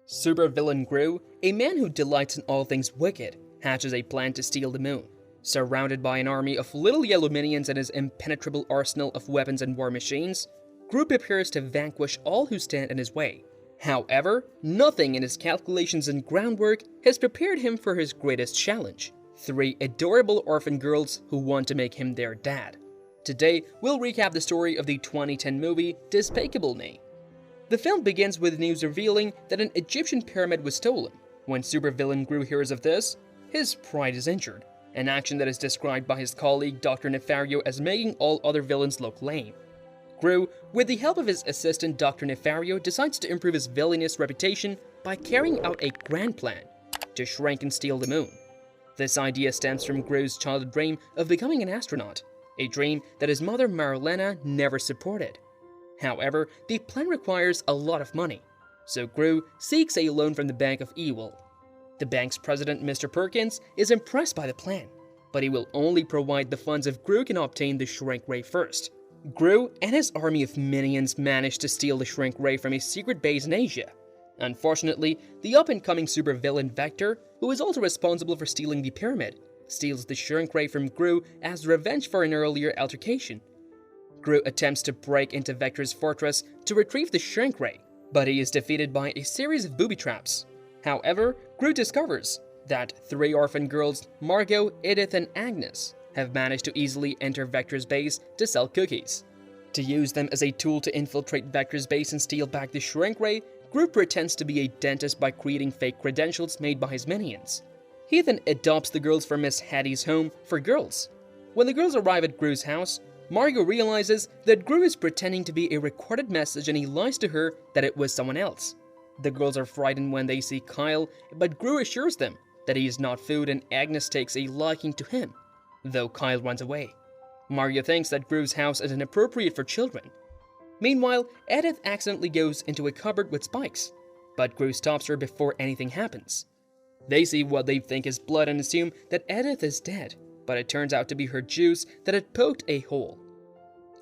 Supervillain Gru, a man who delights in all things wicked, hatches a plan to steal the moon. Surrounded by an army of little yellow minions and his impenetrable arsenal of weapons and war machines, Gru prepares to vanquish all who stand in his way. However, nothing in his calculations and groundwork has prepared him for his greatest challenge: 3 adorable orphan girls who want to make him their dad. Today, we'll recap the story of the 2010 movie Despicable Me. The film begins with news revealing that an Egyptian pyramid was stolen. When supervillain Gru hears of this, his pride is injured, an action that is described by his colleague Dr. Nefario as making all other villains look lame. Gru, with the help of his assistant Dr. Nefario, decides to improve his villainous reputation by carrying out a grand plan to shrink and steal the moon. This idea stems from Gru's childhood dream of becoming an astronaut, a dream that his mother Marilena never supported. However, the plan requires a lot of money, so Gru seeks a loan from the Bank of Evil. The bank's president, Mr. Perkins, is impressed by the plan, but he will only provide the funds if Gru can obtain the shrink ray first. Gru and his army of minions manage to steal the shrink ray from a secret base in Asia. Unfortunately, the up-and-coming supervillain Vector, who is also responsible for stealing the pyramid, steals the shrink ray from Gru as revenge for an earlier altercation. Gru attempts to break into Vector's fortress to retrieve the shrink ray, but he is defeated by a series of booby traps. However, Gru discovers that 3 orphan girls, Margot, Edith, and Agnes, have managed to easily enter Vector's base to sell cookies. To use them as a tool to infiltrate Vector's base and steal back the shrink ray, Gru pretends to be a dentist by creating fake credentials made by his minions. He then adopts the girls from Miss Hattie's home for girls. When the girls arrive at Gru's house, Margot realizes that Gru is pretending to be a recorded message and he lies to her that it was someone else. The girls are frightened when they see Kyle, but Gru assures them that he is not food and Agnes takes a liking to him, though Kyle runs away. Margot thinks that Gru's house is inappropriate for children. Meanwhile, Edith accidentally goes into a cupboard with spikes, but Gru stops her before anything happens. They see what they think is blood and assume that Edith is dead, but it turns out to be her juice that had poked a hole.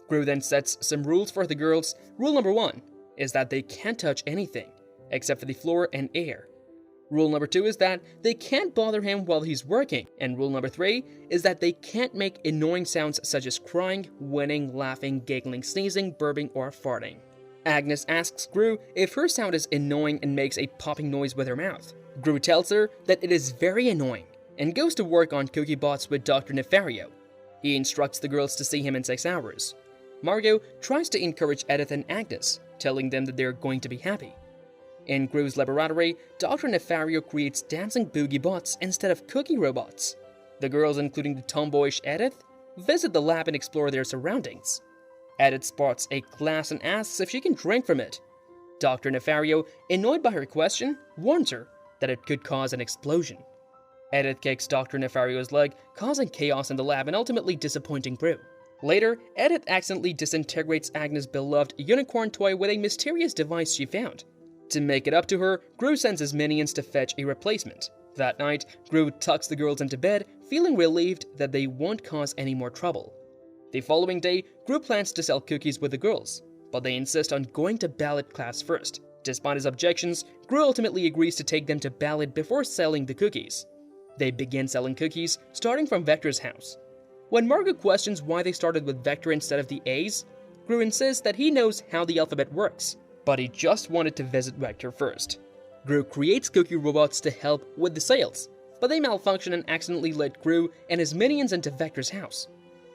Gru then sets some rules for the girls. Rule number 1 is that they can't touch anything, except for the floor and air. Rule number 2 is that they can't bother him while he's working, and rule number 3 is that they can't make annoying sounds such as crying, whining, laughing, giggling, sneezing, burping, or farting. Agnes asks Gru if her sound is annoying and makes a popping noise with her mouth. Gru tells her that it is very annoying, and goes to work on cookie bots with Dr. Nefario. He instructs the girls to see him in 6 hours. Margot tries to encourage Edith and Agnes, telling them that they're going to be happy. In Gru's laboratory, Dr. Nefario creates dancing boogie bots instead of cookie robots. The girls, including the tomboyish Edith, visit the lab and explore their surroundings. Edith spots a glass and asks if she can drink from it. Dr. Nefario, annoyed by her question, warns her that it could cause an explosion. Edith kicks Dr. Nefario's leg, causing chaos in the lab and ultimately disappointing Gru. Later, Edith accidentally disintegrates Agnes' beloved unicorn toy with a mysterious device she found. To make it up to her, Gru sends his minions to fetch a replacement. That night, Gru tucks the girls into bed, feeling relieved that they won't cause any more trouble. The following day, Gru plans to sell cookies with the girls, but they insist on going to ballet class first. Despite his objections, Gru ultimately agrees to take them to ballet before selling the cookies. They begin selling cookies, starting from Vector's house. When Margot questions why they started with Vector instead of the A's, Gru insists that he knows how the alphabet works, but he just wanted to visit Vector first. Gru creates cookie robots to help with the sales, but they malfunction and accidentally let Gru and his minions into Vector's house.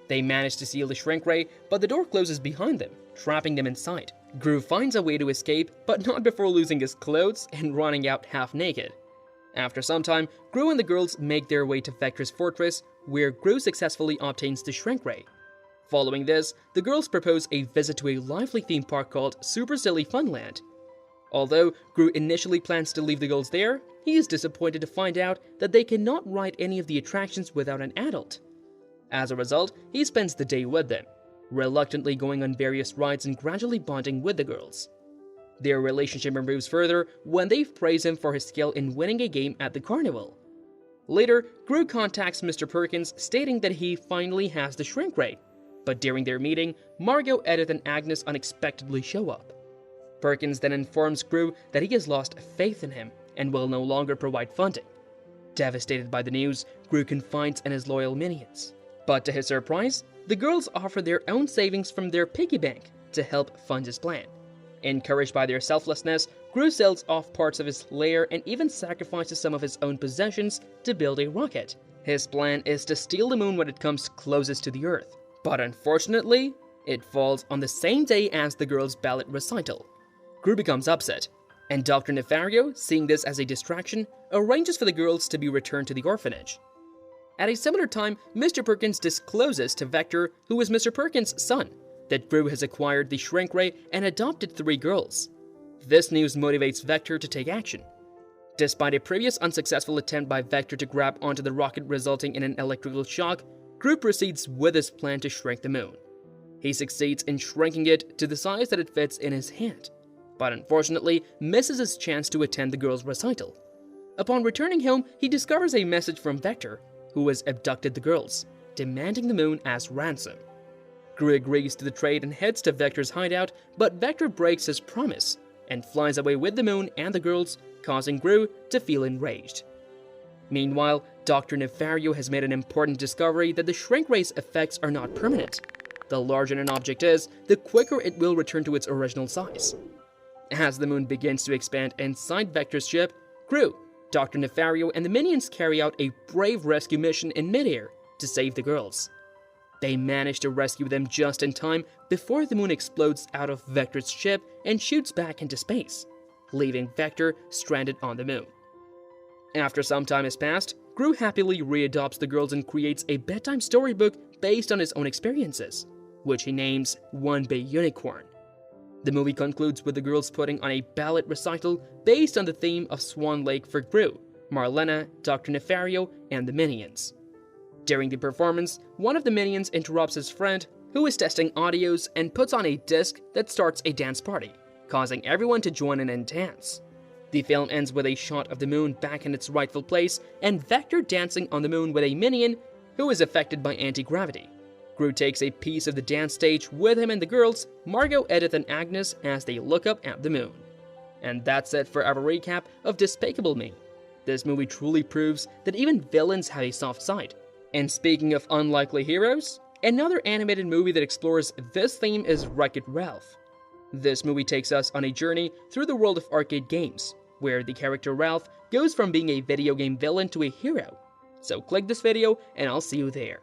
They manage to steal the shrink ray, but the door closes behind them, trapping them inside. Gru finds a way to escape, but not before losing his clothes and running out half naked. After some time, Gru and the girls make their way to Vector's fortress, where Gru successfully obtains the shrink ray. Following this, the girls propose a visit to a lively theme park called Super Silly Funland. Although Gru initially plans to leave the girls there, he is disappointed to find out that they cannot ride any of the attractions without an adult. As a result, he spends the day with them, reluctantly going on various rides and gradually bonding with the girls. Their relationship improves further when they praise him for his skill in winning a game at the carnival. Later, Gru contacts Mr. Perkins stating that he finally has the shrink ray, but during their meeting, Margot, Edith, and Agnes unexpectedly show up. Perkins then informs Gru that he has lost faith in him and will no longer provide funding. Devastated by the news, Gru confides in his loyal minions. But to his surprise, the girls offer their own savings from their piggy bank to help fund his plan. Encouraged by their selflessness, Gru sells off parts of his lair and even sacrifices some of his own possessions to build a rocket. His plan is to steal the moon when it comes closest to the Earth. But unfortunately, it falls on the same day as the girls' ballot recital. Gru becomes upset, and Dr. Nefario, seeing this as a distraction, arranges for the girls to be returned to the orphanage. At a similar time, Mr. Perkins discloses to Vector, who is Mr. Perkins' son, that Gru has acquired the shrink ray and adopted 3 girls. This news motivates Vector to take action. Despite a previous unsuccessful attempt by Vector to grab onto the rocket resulting in an electrical shock, Gru proceeds with his plan to shrink the moon. He succeeds in shrinking it to the size that it fits in his hand, but unfortunately misses his chance to attend the girls' recital. Upon returning home, he discovers a message from Vector, who has abducted the girls, demanding the moon as ransom. Gru agrees to the trade and heads to Vector's hideout, but Vector breaks his promise and flies away with the moon and the girls, causing Gru to feel enraged. Meanwhile, Dr. Nefario has made an important discovery that the shrink ray's effects are not permanent. The larger an object is, the quicker it will return to its original size. As the moon begins to expand inside Vector's ship, Gru, Dr. Nefario, and the minions carry out a brave rescue mission in midair to save the girls. They manage to rescue them just in time before the moon explodes out of Vector's ship and shoots back into space, leaving Vector stranded on the moon. After some time has passed, Gru happily readopts the girls and creates a bedtime storybook based on his own experiences, which he names One Big Unicorn. The movie concludes with the girls putting on a ballad recital based on the theme of Swan Lake for Gru, Marlena, Dr. Nefario, and the minions. During the performance, one of the minions interrupts his friend, who is testing audios, and puts on a disc that starts a dance party, causing everyone to join in and dance. The film ends with a shot of the moon back in its rightful place, and Vector dancing on the moon with a minion who is affected by anti-gravity. Gru takes a piece of the dance stage with him and the girls, Margot, Edith, and Agnes, as they look up at the moon. And that's it for our recap of Despicable Me. This movie truly proves that even villains have a soft side. And speaking of unlikely heroes, another animated movie that explores this theme is Wreck-It Ralph. This movie takes us on a journey through the world of arcade games, where the character Ralph goes from being a video game villain to a hero. So click this video and I'll see you there.